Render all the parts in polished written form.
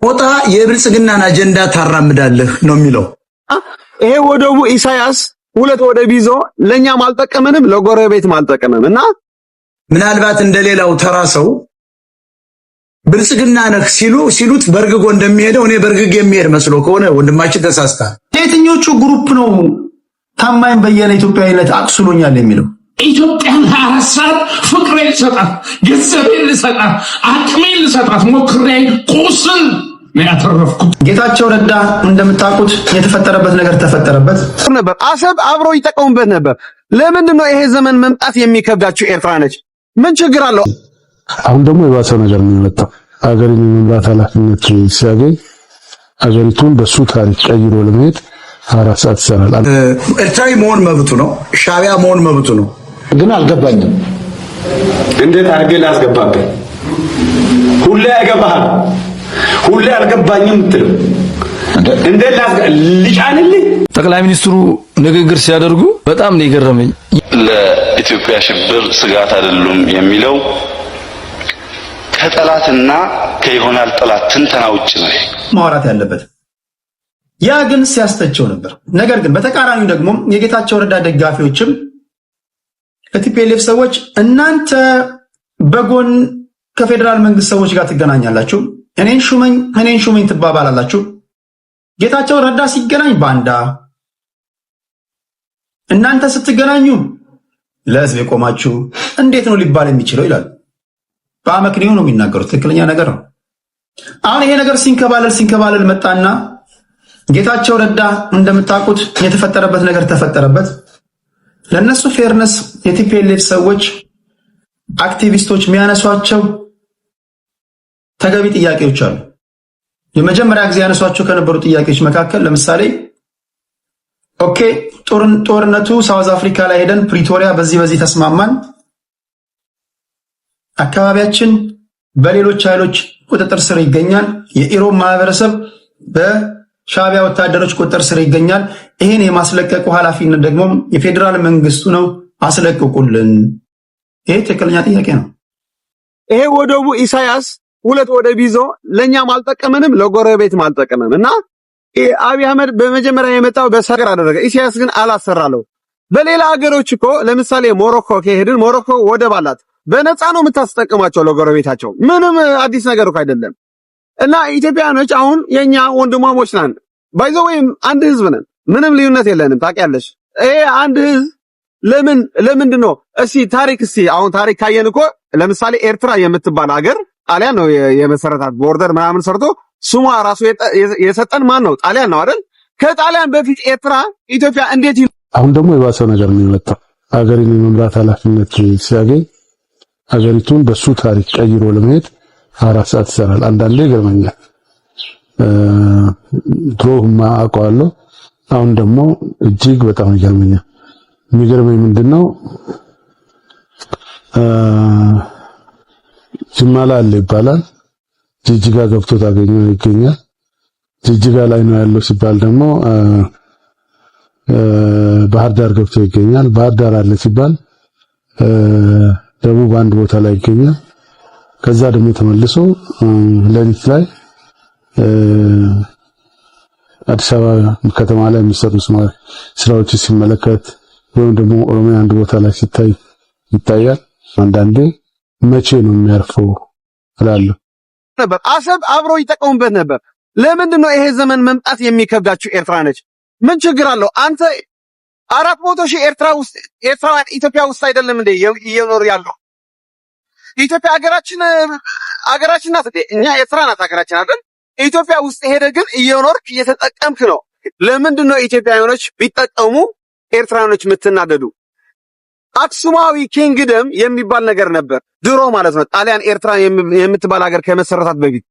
ሞጣ የብልጽግናን አጀንዳ ታራምዳለህ ነው የሚለው። ይሄ ወደቡ ኢሳያስ ሁለት ወደብ ይዞ ለኛም አልጠቀመንም ለጎረቤትም አልጠቀመም እና ምናልባት እንደሌላው ተራ ሰው ብልጽግና ነህ ሲሉት በርግጎ እንደሚሄደው እኔ በርግግ የሚሄድ መስሎ ከሆነ ወንድማችን ተሳስቷል። የትኞቹ ግሩፕ ነው ታማኝ በየነ ኢትዮጵያዊነት አቅስሎኛል የሚለው? ኢትዮጵያን 24 ሰዓት ፍቅሬን ልሰጣት፣ ገንዘቤን ልሰጣት፣ አቅሜን ልሰጣት ሞክሬ ቁስል ነው ያተረፍኩት። ጌታቸው ረዳ እንደምታውቁት የተፈጠረበት ነገር ተፈጠረበት ነበር። አሰብ አብሮ ይጠቀሙበት ነበር። ለምንድን ነው ይሄ ዘመን መምጣት የሚከብዳችሁ? ኤርትራ ነች፣ ምን ችግር አለው? አሁን ደግሞ የባሰ ነገር ነው የመጣው። አገርን የመምራት ኃላፊነት ሲያገኝ አገሪቱን በሱ ታሪክ ቀይሮ ለመሄድ 24 ሰዓት ይሰራል። ኤርትራዊ መሆን መብቱ ነው፣ ሻቢያ መሆን መብቱ ነው። ግን አልገባኝም። እንዴት አድርጌ ላስገባብህ? ሁሌ አይገባህም፣ ሁሌ አልገባኝም ትለው እንዴት ልጫንልህ? ጠቅላይ ሚኒስትሩ ንግግር ሲያደርጉ በጣም ነው የገረመኝ። ለኢትዮጵያ ሽብር ስጋት አይደሉም የሚለው ከጠላትና ከይሆናል ጠላት ትንተና ውጭ ነው ማውራት ያለበት። ያ ግን ሲያስተቸው ነበር። ነገር ግን በተቃራኒው ደግሞ የጌታቸው ረዳ ደጋፊዎችም ከቲፒኤልኤፍ ሰዎች እናንተ በጎን ከፌደራል መንግስት ሰዎች ጋር ትገናኛላችሁ፣ እኔን ሹመኝ ትባባላላችሁ። ጌታቸው ረዳ ሲገናኝ ባንዳ፣ እናንተ ስትገናኙ ለህዝብ የቆማችሁ እንዴት ነው ሊባል የሚችለው ይላል። በአመክንዮ ነው የሚናገሩት። ትክክለኛ ነገር ነው። አሁን ይሄ ነገር ሲንከባለል መጣና ጌታቸው ረዳ እንደምታውቁት የተፈጠረበት ነገር ተፈጠረበት። ለነሱ ፌርነስ የቲፒኤልኤፍ ሰዎች አክቲቪስቶች የሚያነሷቸው ተገቢ ጥያቄዎች አሉ። የመጀመሪያ ጊዜ ያነሷቸው ከነበሩ ጥያቄዎች መካከል ለምሳሌ ኦኬ ጦርነቱ ሳውዝ አፍሪካ ላይ ሄደን ፕሪቶሪያ በዚህ ተስማማን፣ አካባቢያችን በሌሎች ኃይሎች ቁጥጥር ስር ይገኛል፣ የኢሮብ ማህበረሰብ በሻቢያ ወታደሮች ቁጥጥር ስር ይገኛል፣ ይሄን የማስለቀቁ ኃላፊነት ደግሞ የፌዴራል መንግስቱ ነው፣ አስለቅቁልን። ይሄ ትክክለኛ ጥያቄ ነው። ይሄ ወደቡ ኢሳያስ ሁለት ወደብ ይዞ ለኛም አልጠቀመንም ለጎረቤትም አልጠቀመም እና አብይ አህመድ በመጀመሪያ የመጣው በሰገር አደረገ። ኢሳያስ ግን አላሰራለው። በሌላ ሀገሮች እኮ ለምሳሌ ሞሮኮ ከሄድን ሞሮኮ ወደብ አላት፣ በነፃ ነው የምታስጠቅማቸው ለጎረቤታቸው። ምንም አዲስ ነገር እኮ አይደለም። እና ኢትዮጵያኖች አሁን የኛ ወንድማሞች ነን፣ ባይዘው ወይም አንድ ህዝብ ነን፣ ምንም ልዩነት የለንም። ታውቂያለሽ ይሄ አንድ ህዝብ ለምንድን ነው አሁን ታሪክ ካየን እኮ ለምሳሌ ኤርትራ የምትባል ሀገር ጣሊያን ነው የመሰረታት፣ ቦርደር ምናምን ሰርቶ ስሟ ራሱ የሰጠን ማን ነው? ጣሊያን ነው አይደል? ከጣሊያን በፊት ኤርትራ ኢትዮጵያ እንዴት አሁን ደግሞ የባሰ ነገር ነው የመጣው። አገርን የመምራት ኃላፊነት ሲያገኝ አገሪቱን በሱ ታሪክ ቀይሮ ለመሄድ 24 ሰዓት ይሰራል። አንዳንዴ ይገርመኛል። ድሮማ አውቀዋለሁ፣ አሁን ደግሞ እጅግ በጣም ይገርመኛል። የሚገርመኝ ምንድነው ጅማላ አለ ይባላል፣ ጅጅጋ ገብቶ ታገኘው ይገኛል። ጅጅጋ ላይ ነው ያለው ሲባል ደግሞ ባህር ዳር ገብቶ ይገኛል። ባህር ዳር አለ ሲባል ደቡብ አንድ ቦታ ላይ ይገኛል። ከዛ ደግሞ ተመልሶ ሌሊት ላይ አዲስ አበባ ከተማ ላይ የሚሰሩ ስራዎች ሲመለከት ወይም ደግሞ ኦሮሚያ አንድ ቦታ ላይ ሲታይ ይታያል። አንዳንዴ መቼ ነው የሚያርፈው እላለሁ። አሰብ አብሮ ይጠቀሙበት ነበር። ለምንድን ነው ይሄ ዘመን መምጣት የሚከብዳችሁ? ኤርትራ ነች፣ ምን ችግር አለው? አንተ 400,000 ኤርትራውያን ኢትዮጵያ ውስጥ አይደለም እንዴ እየኖር ያለው? ኢትዮጵያ ሀገራችን ናት። እኛ ኤርትራ ናት ሀገራችን አይደል? ኢትዮጵያ ውስጥ ሄደ ግን እየኖርክ እየተጠቀምክ ነው። ለምንድን ነው ኢትዮጵያውያኖች ቢጠቀሙ ኤርትራኖች የምትናደዱ? አክሱማዊ ኪንግደም የሚባል ነገር ነበር ድሮ ማለት ነው። ጣሊያን ኤርትራ የምትባል ሀገር ከመሰረታት በፊት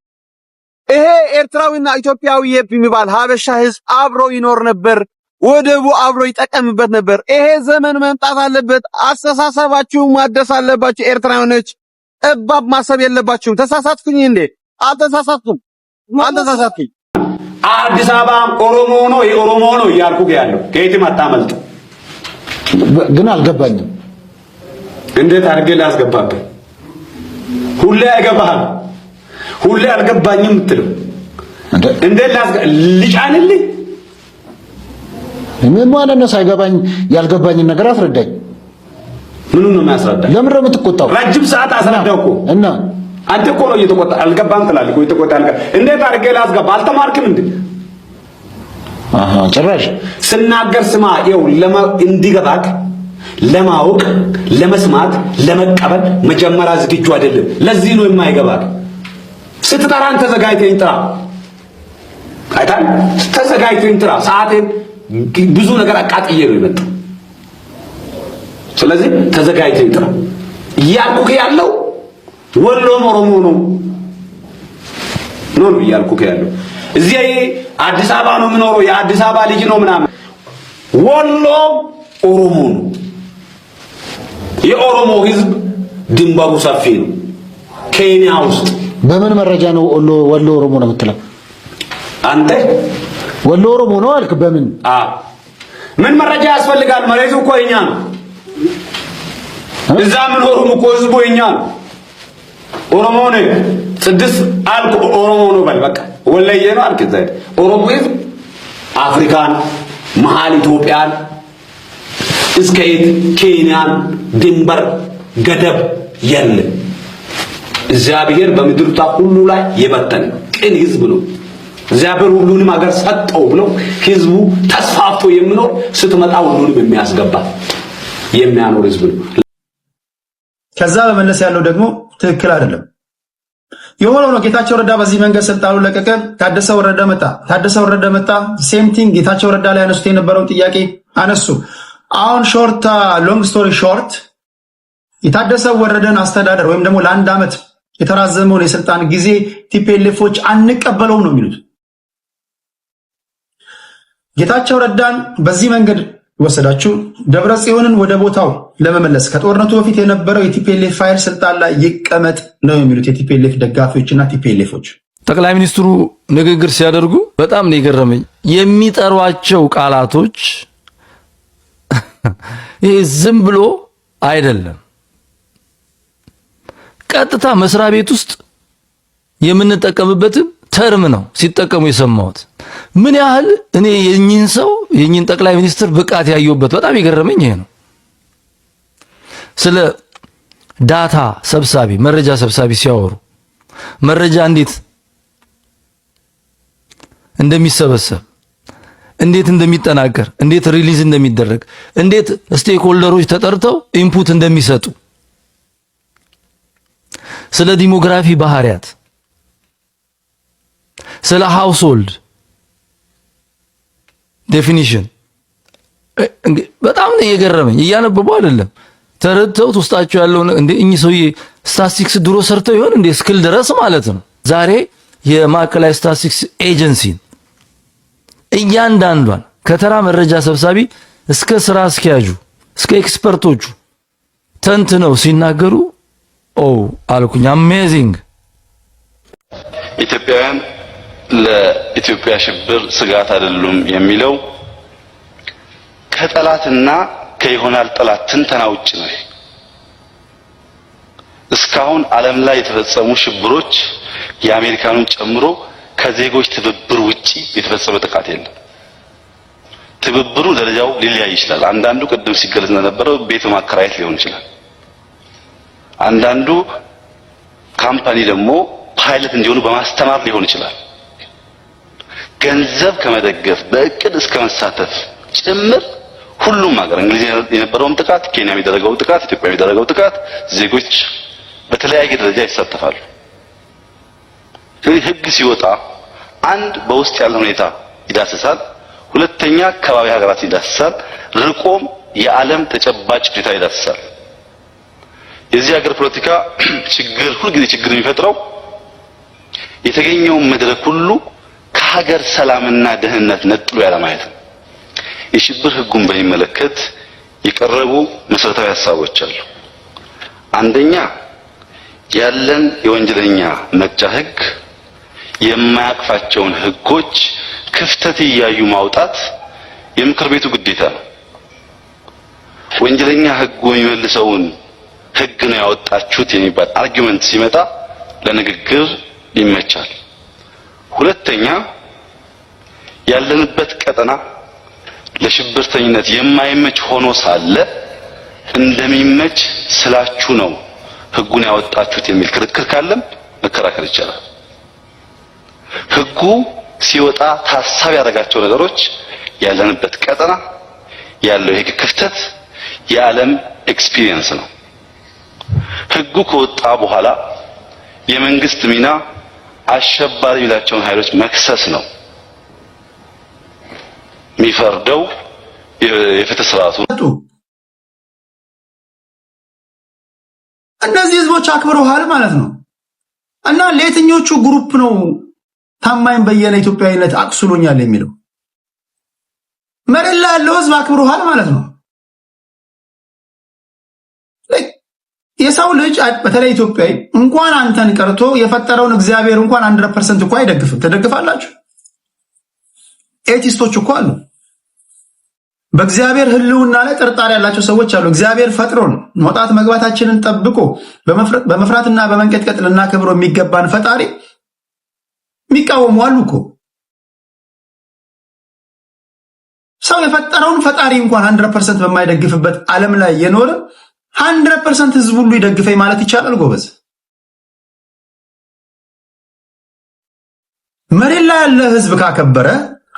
ይሄ ኤርትራዊና ኢትዮጵያዊ የሚባል ሀበሻ ህዝብ አብሮ ይኖር ነበር። ወደቡ አብሮ ይጠቀምበት ነበር። ይሄ ዘመን መምጣት አለበት። አስተሳሰባችሁን ማደስ አለባችሁ። ኤርትራውያኖች ጠባብ ማሰብ የለባችሁም። ተሳሳትኩኝ እንዴ? አልተሳሳትኩም። አዲስ አበባ ኦሮሞ ነው የኦሮሞ ነው እያልኩ ያለው ከየትም አታመልጥ። ግን አልገባኝም። እንዴት አድርጌ ላስገባብህ? ሁሌ አይገባህም፣ ሁሌ አልገባኝም ትለው እንዴ ልጫንልኝ ምን ማለት ነው? ሳይገባኝ ያልገባኝን ነገር አስረዳኝ። ምኑን ነው የሚያስረዳኝ? ለምን ነው የምትቆጣው? ረጅም ሰዓት አስረዳው እኮ እና አንተ እኮ ነው እየተቆጣ አልገባም ትላለህ እኮ እየተቆጣ እንዴት አድርጌ ላስገባ? አልተማርክም እንዴ? ጭራሽ ስናገር ስማ። ይኸው እንዲገባክ ለማወቅ ለመስማት ለመቀበል መጀመሪያ ዝግጁ አይደለም። ለዚህ ነው የማይገባክ። ስትጠራን ተዘጋጅተኝ ጥራ። አይታል ተዘጋጅተኝ ጥራ። ሰዓቴን ብዙ ነገር አቃጥዬ ነው የመጣው። ስለዚህ ተዘጋጅተኝ ጥራ እያልኩህ ያለው ወሎም ኦሮሞ ነው እያልኩህ ያለው። እዚህ አዲስ አበባ ነው የምኖረው፣ የአዲስ አበባ ልጅ ነው ምናምን። ወሎ ኦሮሞ ነው። የኦሮሞ ህዝብ ድንበሩ ሰፊ ነው። ኬንያ ውስጥ በምን መረጃ ነው ወሎ ኦሮሞ ነው የምትለው? አንተ ወሎ ኦሮሞ ነው አልክ። በምን ምን መረጃ ያስፈልጋል? መሬቱ እኮ የኛ ነው። እዛ ምን ኦሮሞ እኮ ህዝቡ የኛ ነው። ኦሮሞ ነው ጽድስ አልኩ። ኦሮሞ ነው በል በቃ። ወለየ ነው አልክ። እዛ ኦሮሞ ህዝብ አፍሪካን መሀል ኢትዮጵያን እስከ ኬንያን ድንበር ገደብ የለም። እግዚአብሔር በምድርቷ ሁሉ ላይ የበተነ ቅን ህዝብ ነው። እግዚአብሔር ሁሉንም ሀገር ሰጠው ብለው ህዝቡ ተስፋፍቶ የሚኖር ስትመጣ ሁሉንም የሚያስገባ የሚያኖር ህዝብ ነው። ከዛ በመለስ ያለው ደግሞ ትክክል አይደለም። የሆነው ነው። ጌታቸው ረዳ በዚህ መንገድ ስልጣኑ ለቀቀ። ታደሰ ወረደ መጣ። ሴም ቲንግ ጌታቸው ረዳ ላይ አነሱት የነበረውን ጥያቄ አነሱ። አሁን ሎንግ ስቶሪ ሾርት የታደሰ ወረደን አስተዳደር ወይም ደግሞ ለአንድ ዓመት የተራዘመውን የስልጣን ጊዜ ቲፒኤልኤፎች አንቀበለውም ነው የሚሉት። ጌታቸው ረዳን በዚህ መንገድ ወሰዳችሁ። ደብረ ጽዮንን ወደ ቦታው ለመመለስ ከጦርነቱ በፊት የነበረው የቲፒኤልኤፍ ፋይል ስልጣን ላይ ይቀመጥ ነው የሚሉት የቲፒኤልኤፍ ደጋፊዎችና ቲፒኤልኤፎች። ጠቅላይ ሚኒስትሩ ንግግር ሲያደርጉ በጣም ነው የገረመኝ። የሚጠሯቸው ቃላቶች ይሄ ዝም ብሎ አይደለም። ቀጥታ መስሪያ ቤት ውስጥ የምንጠቀምበትን ተርም ነው ሲጠቀሙ የሰማሁት። ምን ያህል እኔ የእኚህን ጠቅላይ ሚኒስትር ብቃት ያየሁበት በጣም የገረመኝ ይሄ ነው። ስለ ዳታ ሰብሳቢ መረጃ ሰብሳቢ ሲያወሩ መረጃ እንዴት እንደሚሰበሰብ፣ እንዴት እንደሚጠናቀር፣ እንዴት ሪሊዝ እንደሚደረግ፣ እንዴት ስቴክሆልደሮች ተጠርተው ኢንፑት እንደሚሰጡ፣ ስለ ዲሞግራፊ ባህሪያት፣ ስለ ሃውስሆልድ ዴፊኒሽን በጣም ነው የገረመኝ። እያነበቡ አይደለም ተረድተውት ውስጣቸው ያለው እንደ እኚህ ሰውዬ ስታቲስቲክስ ድሮ ሰርተው ይሆን እንደ እስክል ድረስ ማለት ነው። ዛሬ የማዕከላዊ ስታቲስቲክስ ኤጀንሲን እያንዳንዷን ከተራ መረጃ ሰብሳቢ እስከ ስራ አስኪያጁ እስከ ኤክስፐርቶቹ ተንትነው ሲናገሩ አልኩኝ አሜዚንግ። ኢትዮጵያውያን ለኢትዮጵያ ሽብር ስጋት አይደሉም የሚለው ከጠላትና ከይሆናል ጠላት ትንተና ውጭ ነው። እስካሁን ዓለም ላይ የተፈጸሙ ሽብሮች የአሜሪካኑን ጨምሮ ከዜጎች ትብብር ውጪ የተፈጸመ ጥቃት የለም። ትብብሩ ደረጃው ሊለያይ ይችላል። አንዳንዱ ቅድም ሲገለጽ እንደነበረው ቤት ማከራየት ሊሆን ይችላል። አንዳንዱ ካምፓኒ ደግሞ ፓይለት እንዲሆኑ በማስተማር ሊሆን ይችላል። ገንዘብ ከመደገፍ በእቅድ እስከ መሳተፍ ጭምር ሁሉም ሀገር እንግሊዝ የነበረውም ጥቃት፣ ኬንያ የሚደረገው ጥቃት፣ ኢትዮጵያ የሚደረገው ጥቃት ዜጎች በተለያየ ደረጃ ይሳተፋሉ። ስለዚህ ህግ ሲወጣ አንድ በውስጥ ያለ ሁኔታ ይዳሰሳል፣ ሁለተኛ ከባቢ ሀገራት ይዳሰሳል፣ ርቆም የዓለም ተጨባጭ ሁኔታ ይዳሰሳል። የዚህ ሀገር ፖለቲካ ሁልጊዜ ችግር የሚፈጥረው የተገኘውን መድረክ ሁሉ ከሀገር ሰላምና ደህንነት ነጥሎ ያለማየት ነው። የሽብር ህጉን በሚመለከት የቀረቡ መሰረታዊ ሀሳቦች አሉ። አንደኛ ያለን የወንጀለኛ መቅጫ ህግ የማያቅፋቸውን ህጎች ክፍተት እያዩ ማውጣት የምክር ቤቱ ግዴታ ነው። ወንጀለኛ ህጉ የሚመልሰውን ህግ ነው ያወጣችሁት የሚባል አርጊውመንት ሲመጣ ለንግግር ይመቻል። ሁለተኛ ያለንበት ቀጠና ለሽብርተኝነት የማይመች ሆኖ ሳለ እንደሚመች ስላችሁ ነው ህጉን ያወጣችሁት የሚል ክርክር ካለም መከራከር ይቻላል። ህጉ ሲወጣ ታሳቢ ያደረጋቸው ነገሮች ያለንበት ቀጠና ያለው የህግ ክፍተት የዓለም ኤክስፒሪየንስ ነው። ህጉ ከወጣ በኋላ የመንግስት ሚና አሸባሪ የሚላቸውን ኃይሎች መክሰስ ነው። የሚፈርደው የፍትህ ስርዓቱ። እነዚህ ህዝቦች አክብረዋል ማለት ነው። እና ለየትኞቹ ግሩፕ ነው ታማኝ በየነ ኢትዮጵያዊነት አቅስሎኛል የሚለው? መሬት ላይ ያለው ህዝብ አክብረዋል ማለት ነው። የሰው ልጅ በተለይ ኢትዮጵያዊ እንኳን አንተን ቀርቶ የፈጠረውን እግዚአብሔር እንኳን 100% እኮ አይደግፍም። ትደግፋላችሁ? ኤቲስቶች እኮ አሉ። በእግዚአብሔር ህልውና ላይ ጥርጣሬ ያላቸው ሰዎች አሉ። እግዚአብሔር ፈጥሮን መውጣት መግባታችንን ጠብቆ በመፍራትና በመንቀጥቀጥ ልናከብረው የሚገባን ፈጣሪ የሚቃወሙ አሉ እኮ። ሰው የፈጠረውን ፈጣሪ እንኳን 100% በማይደግፍበት ዓለም ላይ የኖረ 100% ህዝብ ሁሉ ይደግፈኝ ማለት ይቻላል ጎበዝ? መሬት ላይ ያለ ህዝብ ካከበረ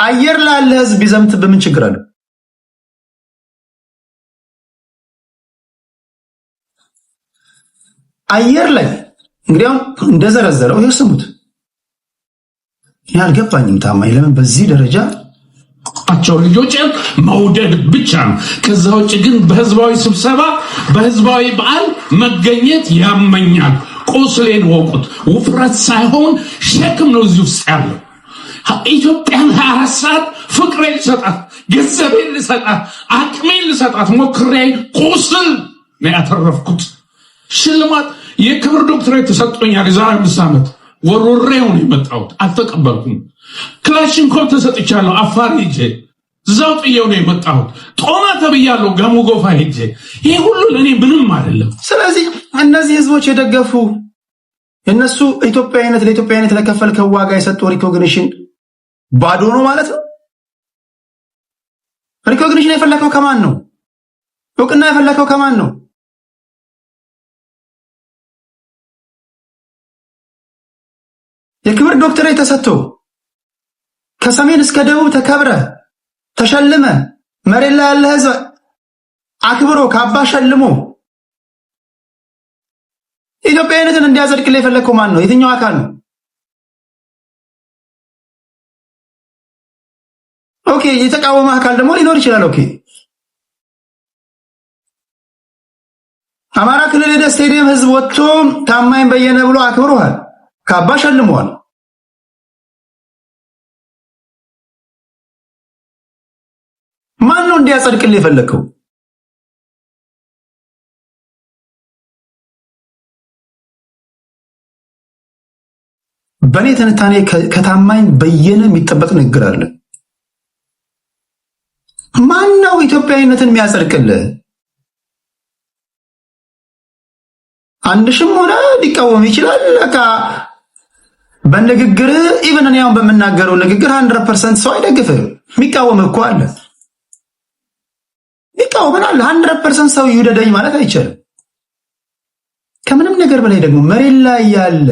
አየር ላይ ያለ ህዝብ ቢዘምት በምን ችግር አለ? አየር ላይ እንግዲህ አሁን እንደዘረዘረው ይስሙት። ያልገባኝም ታማኝ ለምን በዚህ ደረጃ አቸው ልጆች መውደድ ብቻ ነው። ከዛ ውጭ ግን በህዝባዊ ስብሰባ በህዝባዊ በዓል መገኘት ያመኛል። ቁስሌን ወቁት። ውፍረት ሳይሆን ሸክም ነው እዚህ ውስጥ ያለው። ኢትዮጵያን 24 ሰዓት ፍቅሬን ልሰጣት፣ ገንዘቤን ልሰጣት፣ አቅሜን ልሰጣት ሞክሬ ቁስል ነው ያተረፍኩት። ሽልማት የክብር ዶክትሬት ተሰጥቶኛል። የዛሬ 5 ዓመት ወሮሬው ነው የመጣሁት፣ አልተቀበልኩም። ክላሽንኮቭ ተሰጥቻለሁ፣ አፋር ሄጄ እዛው ጥየው ነው የመጣሁት። ጦና ተብያለሁ፣ ጋሞ ጎፋ ሄጄ። ይሄ ሁሉ ለኔ ምንም አይደለም። ስለዚህ እነዚህ ህዝቦች የደገፉ የነሱ ኢትዮጵያዊነት ለኢትዮጵያዊነት ለከፈልከው ዋጋ የሰጠው ሪኮግኒሽን ባዶ ነው ማለት ነው። ሪኮግኒሽን የፈለከው ከማን ነው? እውቅና የፈለከው ከማን ነው? የክብር ዶክትሬት ተሰጥቶ ከሰሜን እስከ ደቡብ ተከብረ ተሸልመ መሬት ላይ ያለ ህዝብ አክብሮ ካባ ሸልሞ ኢትዮጵያዊነትን እንዲያጸድቅልህ የፈለከው ማን ነው? የትኛው አካል ነው? ኦኬ፣ የተቃወመ አካል ደግሞ ሊኖር ይችላል። ኦኬ፣ አማራ ክልል ሄደ ስቴዲየም ህዝብ ወጥቶ ታማኝ በየነ ብሎ አክብሮሃል፣ ካባ ሸልመዋል። ማን ነው እንዲያጸድቅልህ የፈለከው? በኔ ትንታኔ ከታማኝ በየነ የሚጠበቅ ንግግር አለ። ማን ነው ኢትዮጵያዊነትን የሚያጸድቅልህ? አንድሽም ሆነ ሊቃወም ይችላል። ለካ በንግግር ኢቭን እኔ አሁን በመናገረው ንግግር 100% ሰው አይደግፍም። የሚቃወም እኮ አለ። ይቃወማል። 100% ሰው ይውደደኝ ማለት አይቻልም። ከምንም ነገር በላይ ደግሞ መሬት ላይ ያለ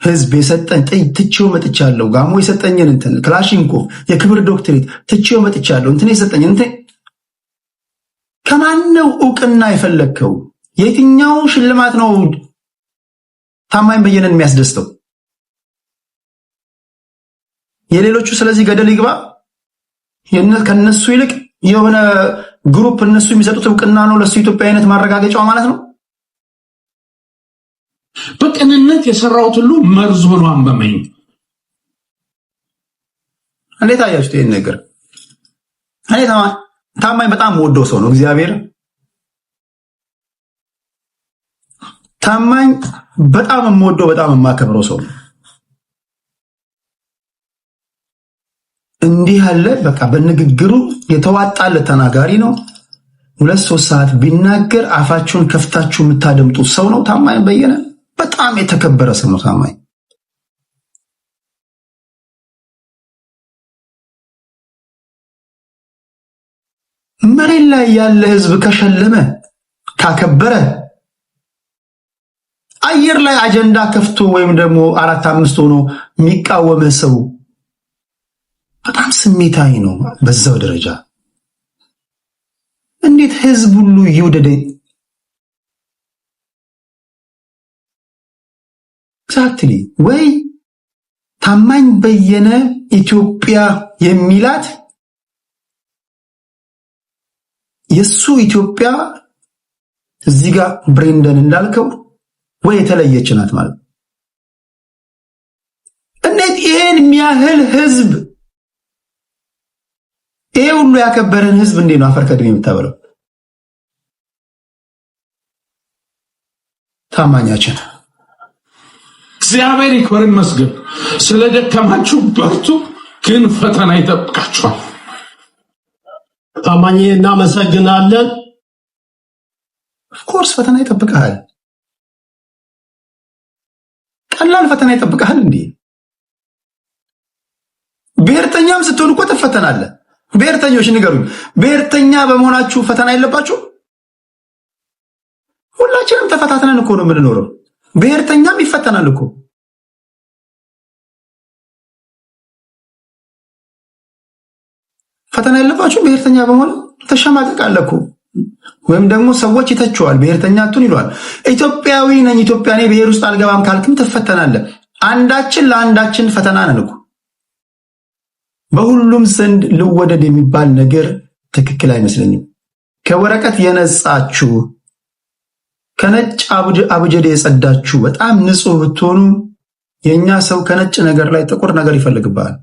ህዝብ የሰጠኝ ትቼው መጥቻለሁ። ጋሞ የሰጠኝን እንትን ክላሽንኮቭ የክብር ዶክትሬት ትቼው መጥቻለሁ። እንትን የሰጠኝን እንትን ከማን ነው እውቅና የፈለከው? የትኛው ሽልማት ነው ታማኝ በየነን የሚያስደስተው? የሌሎቹ ስለዚህ ገደል ይግባ። ከነሱ ይልቅ የሆነ ግሩፕ እነሱ የሚሰጡት እውቅና ነው ለሱ ኢትዮጵያዊነት ማረጋገጫው ማለት ነው። በቅንነት የሰራሁት ሁሉ መርዝ ሆኖ አንበመኝ። እንዴት አያችሁት ይሄን ነገር? እኔ ታማኝ በጣም ወደው ሰው ነው። እግዚአብሔር ታማኝ በጣም የምወደው በጣም የማከብረው ሰው ነው። እንዲህ ያለ በቃ በንግግሩ የተዋጣለት ተናጋሪ ነው። 2-3 ሰዓት ቢናገር አፋችሁን ከፍታችሁ የምታደምጡት ሰው ነው ታማኝ በየነ። በጣም የተከበረ ሰው ነው ታማኝ። መሬት ላይ ያለ ህዝብ ከሸለመ ካከበረ አየር ላይ አጀንዳ ከፍቶ ወይም ደግሞ 4-5 ሆኖ የሚቃወም ሰው በጣም ስሜታዊ ነው። በዛው ደረጃ እንዴት ህዝብ ሁሉ ይወደደ ኤግዛክትሊ ወይ ታማኝ በየነ ኢትዮጵያ የሚላት የሱ ኢትዮጵያ እዚህ ጋር ብሬንደን እንዳልከው ወይ የተለየች ናት ማለት እንዴት ይሄን የሚያህል ህዝብ ይሄ ሁሉ ያከበረን ህዝብ እንዴት ነው አፈር ከድሜ የምታበለው? ታማኛችን እግዚአብሔር ይክበር ይመስገን። ስለደከማችሁ በርቱ፣ ግን ፈተና ይጠብቃችኋል። ታማኝ እናመሰግናለን። ኦፍኮርስ ፈተና ይጠብቃል። ቀላል ፈተና ይጠብቃል እንዴ? ብሔርተኛም ስትሆኑ እኮ ትፈተናለህ። ብሔርተኞች ንገሩኝ፣ ብሔርተኛ በመሆናችሁ ፈተና የለባችሁ? ሁላችንም ተፈታትነን እኮ ነው የምንኖረው። ብሔርተኛም ይፈተናል እኮ። ፈተና የለባችሁ ብሔርተኛ በመሆን ተሸማቀቃለህ እኮ። ወይም ደግሞ ሰዎች ይተቹዋል፣ ብሔርተኛ አትሁን ይሏል። ኢትዮጵያዊ ነኝ ኢትዮጵያ ነኝ ብሔር ውስጥ አልገባም ካልክም ትፈተናለህ። አንዳችን ለአንዳችን ፈተና ነን እኮ። በሁሉም ዘንድ ልወደድ የሚባል ነገር ትክክል አይመስለኝም። ከወረቀት የነጻችሁ ከነጭ አብጀዴ የጸዳችሁ በጣም ንጹህ ብትሆኑ የኛ ሰው ከነጭ ነገር ላይ ጥቁር ነገር ይፈልግባል።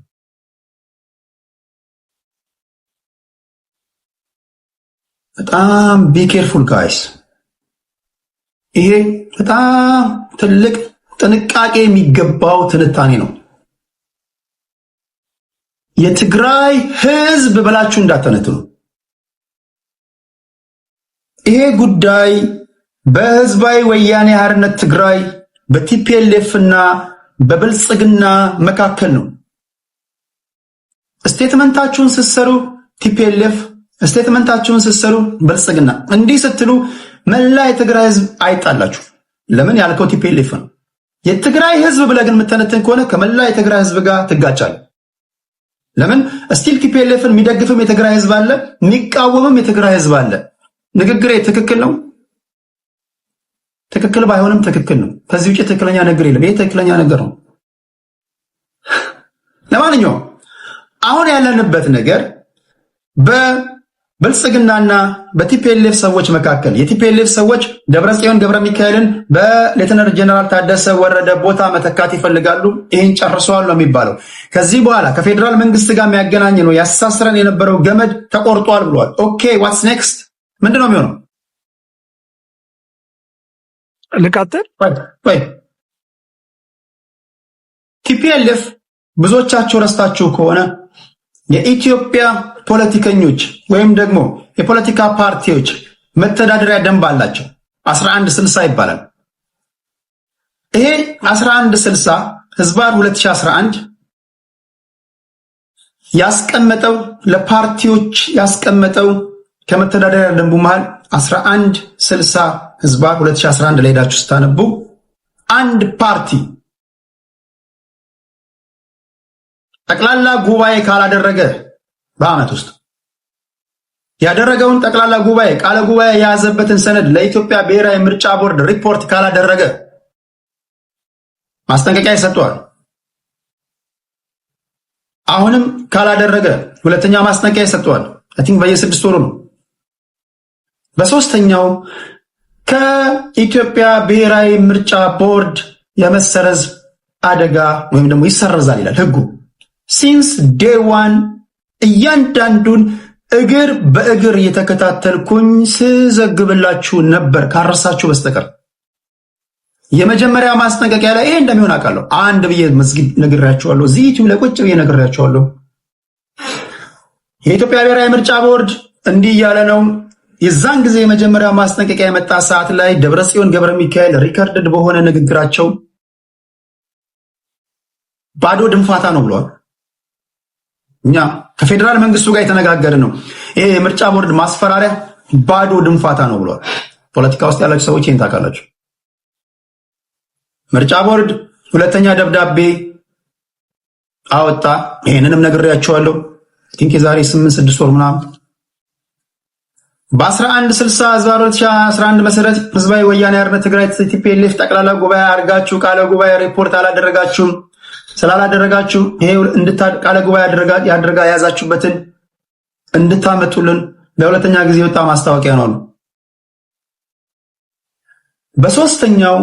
በጣም ቢ ኬርፉል ጋይስ። ይሄ በጣም ትልቅ ጥንቃቄ የሚገባው ትንታኔ ነው። የትግራይ ህዝብ ብላችሁ እንዳትተነትኑ። ይሄ ጉዳይ በህዝባዊ ወያኔ ሓርነት ትግራይ በቲፒኤልኤፍ እና በብልጽግና መካከል ነው። ስቴትመንታችሁን ስትሰሩ ቲፒኤልኤፍ፣ ስቴትመንታችሁን ስትሰሩ ብልጽግና፣ እንዲህ ስትሉ መላ የትግራይ ህዝብ አይጣላችሁ። ለምን ያልከው ቲፒኤልኤፍ ነው። የትግራይ ህዝብ ብለህ ግን የምትተነትን ከሆነ ከመላ የትግራይ ህዝብ ጋር ትጋጫለህ። ለምን ስቲል ቲፒኤልኤፍን የሚደግፍም የትግራይ ህዝብ አለ፣ የሚቃወምም የትግራይ ህዝብ አለ። ንግግሬ ትክክል ነው? ትክክል ባይሆንም ትክክል ነው። ከዚህ ውጪ ትክክለኛ ነገር የለም። ይሄ ትክክለኛ ነገር ነው። ለማንኛውም አሁን ያለንበት ነገር በብልጽግናና በቲፒኤልኤፍ ሰዎች መካከል፣ የቲፒኤልኤፍ ሰዎች ደብረጽዮን ገብረ ሚካኤልን በሌተናል ጀነራል ታደሰ ወረደ ቦታ መተካት ይፈልጋሉ። ይሄን ጨርሰዋል ነው የሚባለው። ከዚህ በኋላ ከፌደራል መንግስት ጋር የሚያገናኝ ነው ያሳስረን የነበረው ገመድ ተቆርጧል ብሏል። ኦኬ ዋትስ ኔክስት? ምንድነው የሚሆነው? ልቀጥል ወይ ቲፒኤልኤፍ ብዙዎቻችሁ ረስታችሁ ከሆነ የኢትዮጵያ ፖለቲከኞች ወይም ደግሞ የፖለቲካ ፓርቲዎች መተዳደሪያ ደንብ አላቸው። 1160 ይባላል። ይሄ 1160 ህዝባር 2011 ያስቀመጠው ለፓርቲዎች ያስቀመጠው ከመተዳደሪያ ደንቡ መሃል 1160 ህዝባር 2011 ላይ ሄዳችሁ ስታነቡ አንድ ፓርቲ ጠቅላላ ጉባኤ ካላደረገ በአመት ውስጥ ያደረገውን ጠቅላላ ጉባኤ ቃለ ጉባኤ የያዘበትን ሰነድ ለኢትዮጵያ ብሔራዊ ምርጫ ቦርድ ሪፖርት ካላደረገ ማስጠንቀቂያ ይሰጠዋል። አሁንም ካላደረገ ሁለተኛ ማስጠንቀቂያ ይሰጠዋል። አይ ቲንክ በየ6 ወሩ ነው። በሶስተኛው ከኢትዮጵያ ብሔራዊ ምርጫ ቦርድ የመሰረዝ አደጋ ወይም ደግሞ ይሰረዛል ይላል ህጉ። ሲንስ ዴይ ዋን እያንዳንዱን እግር በእግር እየተከታተልኩኝ ስዘግብላችሁ ነበር ካረሳችሁ በስተቀር። የመጀመሪያ ማስጠንቀቂያ ላይ ይሄ እንደሚሆን አውቃለሁ። አንድ ብዬ መስጊድ ነግሬያችኋለሁ። እዚህ ዩቲዩብ ላይ ቁጭ ብዬ ነግሬያችኋለሁ። የኢትዮጵያ ብሔራዊ ምርጫ ቦርድ እንዲህ እያለ ነው። የዛን ጊዜ የመጀመሪያ ማስጠንቀቂያ የመጣ ሰዓት ላይ ደብረጽዮን ገብረ ሚካኤል ሪከርድድ በሆነ ንግግራቸው ባዶ ድንፋታ ነው ብለዋል። እኛ ከፌዴራል መንግስቱ ጋር የተነጋገርን ነው። ይሄ የምርጫ ቦርድ ማስፈራሪያ ባዶ ድንፋታ ነው ብሏል። ፖለቲካ ውስጥ ያላችሁ ሰዎች ይሄን ታውቃላችሁ። ምርጫ ቦርድ ሁለተኛ ደብዳቤ አወጣ። ይሄንንም ነግሬያቸዋለሁ። ቲንክ የዛሬ 8-6 ወር ምናምን በ1160/2011 መሰረት ህዝባዊ ወያኔ ሓርነት ትግራይ TPLF ጠቅላላ ጉባኤ አድርጋችሁ ቃለ ጉባኤ ሪፖርት አላደረጋችሁም። ስላላደረጋችሁ ይሄ ቃለ ጉባኤ ያደረጋ ያዛችሁበትን እንድታመጡልን ለሁለተኛ ጊዜ ወጣ ማስታወቂያ ነው። በሶስተኛው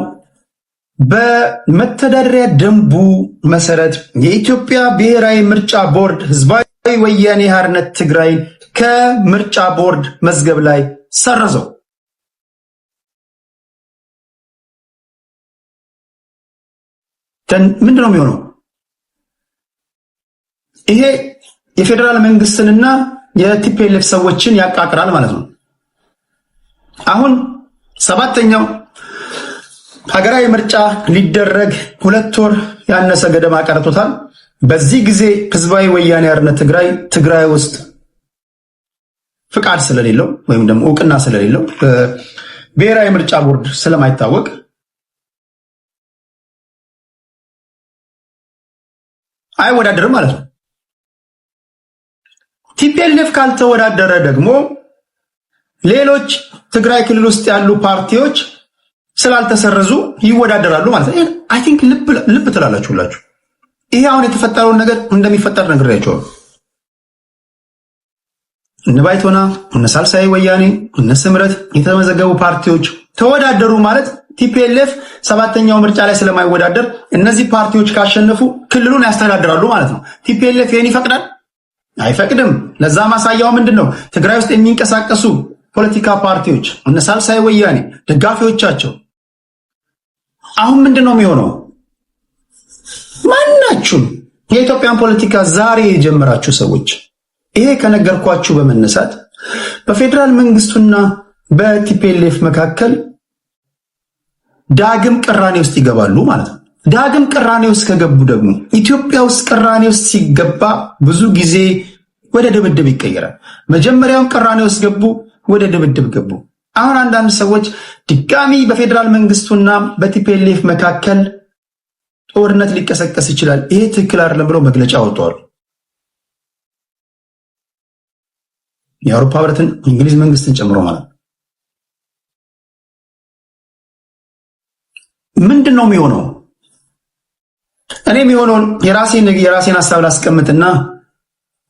በመተዳደሪያ ደንቡ መሰረት የኢትዮጵያ ብሔራዊ ምርጫ ቦርድ ህዝባዊ ወያኔ ሓርነት ትግራይ ከምርጫ ቦርድ መዝገብ ላይ ሰረዘው። ምንድነው የሚሆነው? ይሄ የፌዴራል መንግስትንና የቲፒኤልኤፍ ሰዎችን ያቃቅራል ማለት ነው። አሁን ሰባተኛው ሀገራዊ ምርጫ ሊደረግ 2 ወር ያነሰ ገደማ ቀርቶታል። በዚህ ጊዜ ህዝባዊ ወያኔ ሓርነት ትግራይ ውስጥ ፍቃድ ስለሌለው ወይም ደግሞ እውቅና ስለሌለው ብሔራዊ ምርጫ ቦርድ ስለማይታወቅ አይወዳደርም ማለት ነው። ቲፒኤልኤፍ ካልተወዳደረ ደግሞ ሌሎች ትግራይ ክልል ውስጥ ያሉ ፓርቲዎች ስላልተሰረዙ ይወዳደራሉ ማለት ነው። አይ ቲንክ ልብ ትላላችሁ ሁላችሁ። ይሄ አሁን የተፈጠረውን ነገር እንደሚፈጠር ነግሬያቸዋለሁ። እነ ባይቶና፣ እነ ሳልሳይ ወያኔ፣ እነ ስምረት የተመዘገቡ ፓርቲዎች ተወዳደሩ ማለት ቲፒኤልኤፍ ሰባተኛው ምርጫ ላይ ስለማይወዳደር እነዚህ ፓርቲዎች ካሸነፉ ክልሉን ያስተዳድራሉ ማለት ነው። ቲፒኤልኤፍ ይሄን ይፈቅዳል? አይፈቅድም። ለዛ ማሳያው ምንድነው? ትግራይ ውስጥ የሚንቀሳቀሱ ፖለቲካ ፓርቲዎች እነ ሳልሳይ ወያኔ ደጋፊዎቻቸው አሁን ምንድነው የሚሆነው? ማናችሁም የኢትዮጵያን ፖለቲካ ዛሬ የጀመራችሁ ሰዎች ይሄ ከነገርኳችሁ በመነሳት በፌዴራል መንግስቱና በቲፒኤልኤፍ መካከል ዳግም ቅራኔ ውስጥ ይገባሉ ማለት ነው። ዳግም ቅራኔ ውስጥ ከገቡ ደግሞ ኢትዮጵያ ውስጥ ቅራኔ ውስጥ ሲገባ ብዙ ጊዜ ወደ ድብድብ ይቀየራል። መጀመሪያውም ቅራኔ ውስጥ ገቡ፣ ወደ ድብድብ ገቡ። አሁን አንዳንድ ሰዎች ድጋሚ በፌዴራል መንግስቱና በቲፒኤልኤፍ መካከል ጦርነት ሊቀሰቀስ ይችላል፣ ይሄ ትክክል አይደለም ብለው መግለጫ አወጣሉ። የአውሮፓ ህብረትን፣ እንግሊዝ መንግስትን ጨምሮ ማለት ነው። ምንድነው የሚሆነው? እኔ የሚሆነውን የራሴን ሐሳብ ላስቀምጥና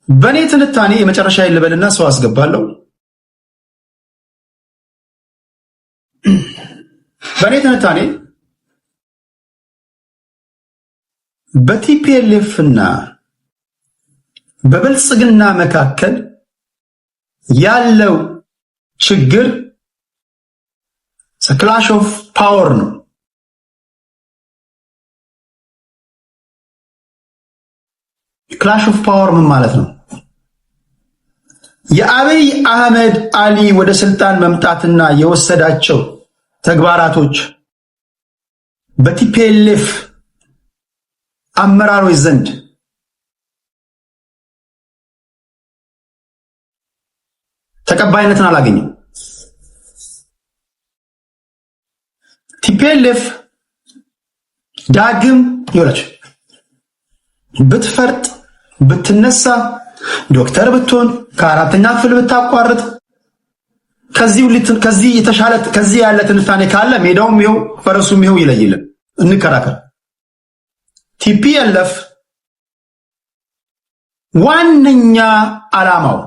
በኔ ትንታኔ የመጨረሻ ይልበልና ሰው አስገባለሁ። በኔ ትንታኔ በቲፒኤልኤፍ እና በብልጽግና መካከል ያለው ችግር ክላሽ ኦፍ ፓወር ነው። ክላሽ ኦፍ ፓወር ምን ማለት ነው? የአብይ አህመድ አሊ ወደ ስልጣን መምጣትና የወሰዳቸው ተግባራቶች በቲፒኤልኤፍ አመራሮች ዘንድ ተቀባይነትን አላገኘም። ቲፒኤልኤፍ ዳግም ይወላች ብትፈርጥ ብትነሳ ዶክተር ብትሆን ከአራተኛ ክፍል ብታቋርጥ ከዚህ የተሻለ ከዚህ ያለ ትንታኔ ካለ ሜዳውም ይኸው ፈረሱም ይኸው ይለይልን፣ እንከራከር። ቲፒኤልኤፍ ዋነኛ ዓላማው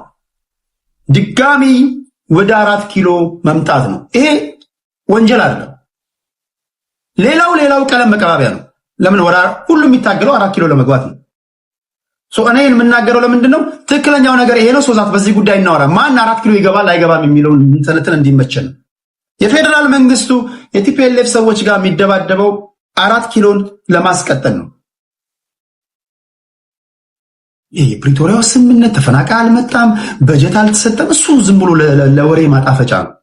ድጋሚ ወደ 4 ኪሎ መምጣት ነው። ይሄ ወንጀል አይደለም። ሌላው ቀለም መቀባቢያ ነው። ለምን ሁሉም የሚታገለው 4 ኪሎ ለመግባት ነው። እኔ የምናገረው ለምንድን ነው? ትክክለኛው ነገር ይሄ ነው። ሶዛት በዚህ ጉዳይ እናወራ። ማን 4 ኪሎ ይገባል አይገባም የሚለው እንተነተን እንዲመቸን ነው። የፌዴራል መንግስቱ የቲፒኤልኤፍ ሰዎች ጋር የሚደባደበው 4 ኪሎን ለማስቀጠል ነው። ይሄ ፕሪቶሪያው ስምምነት ተፈናቃይ አልመጣም፣ በጀት አልተሰጠም፣ እሱ ዝም ብሎ ለወሬ ማጣፈጫ ነው።